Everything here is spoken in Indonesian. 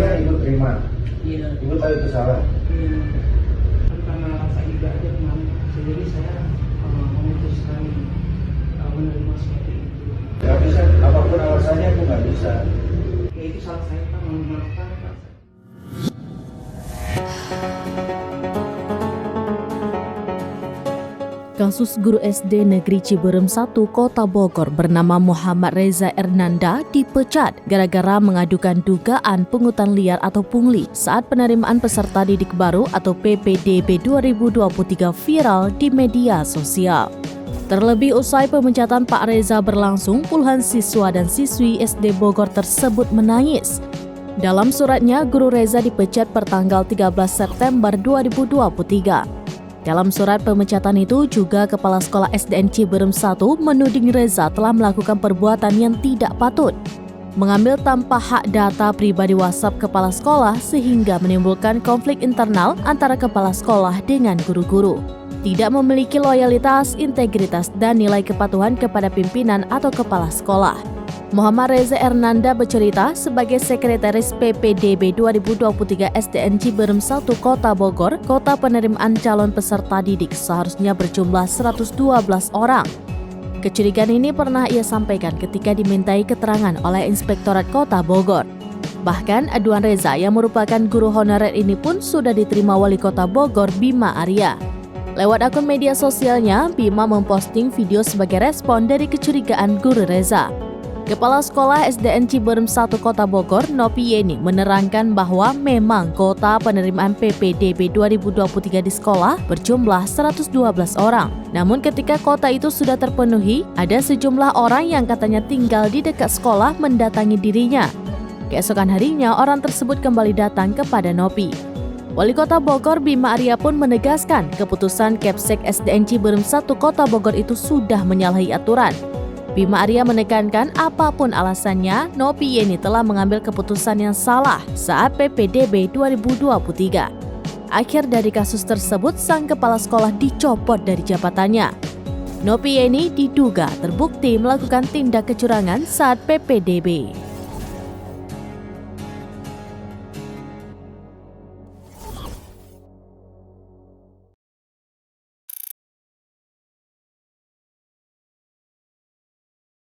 kan ibu terima. Iya. Ibu tahu itu salah. Karena rasa iba aja kemarin, jadi saya memutuskan menerima seperti itu. Gak bisa, apapun alasannya aku nggak bisa. Ya itu salah saya Pak, memaafkan Pak. Kasus guru SD Negeri Ciberem 1 Kota Bogor bernama Muhammad Reza Ernanda dipecat gara-gara mengadukan dugaan pungutan liar atau pungli saat penerimaan peserta didik baru atau PPDB 2023 viral di media sosial. Terlebih usai pemecatan Pak Reza berlangsung, puluhan siswa dan siswi SD Bogor tersebut menangis. Dalam suratnya, Guru Reza dipecat pertanggal 13 September 2023. Dalam surat pemecatan itu juga Kepala Sekolah SDN Ciberem 1 menuding Reza telah melakukan perbuatan yang tidak patut, mengambil tanpa hak data pribadi WhatsApp kepala sekolah sehingga menimbulkan konflik internal antara kepala sekolah dengan guru-guru, tidak memiliki loyalitas, integritas, dan nilai kepatuhan kepada pimpinan atau kepala sekolah. Muhammad Reza Ernanda bercerita sebagai Sekretaris PPDB 2023 SDN Ciberem 1 Kota Bogor, kota penerimaan calon peserta didik seharusnya berjumlah 112 orang. Kecurigaan ini pernah ia sampaikan ketika dimintai keterangan oleh Inspektorat Kota Bogor. Bahkan aduan Reza yang merupakan guru honorer ini pun sudah diterima Wali Kota Bogor Bima Arya. Lewat akun media sosialnya, Bima memposting video sebagai respon dari kecurigaan Guru Reza. Kepala Sekolah SDN Ciberem 1 Kota Bogor, Nopi Yeni, menerangkan bahwa memang kota penerimaan PPDB 2023 di sekolah berjumlah 112 orang. Namun ketika kota itu sudah terpenuhi, ada sejumlah orang yang katanya tinggal di dekat sekolah mendatangi dirinya. Keesokan harinya, orang tersebut kembali datang kepada Nopi. Wali Kota Bogor Bima Arya pun menegaskan keputusan Kepsek SDN Ciberem 1 Kota Bogor itu sudah menyalahi aturan. Bima Arya menekankan apapun alasannya, Nopi Yeni telah mengambil keputusan yang salah saat PPDB 2023. Akhir dari kasus tersebut, sang kepala sekolah dicopot dari jabatannya. Nopi Yeni diduga terbukti melakukan tindak kecurangan saat PPDB.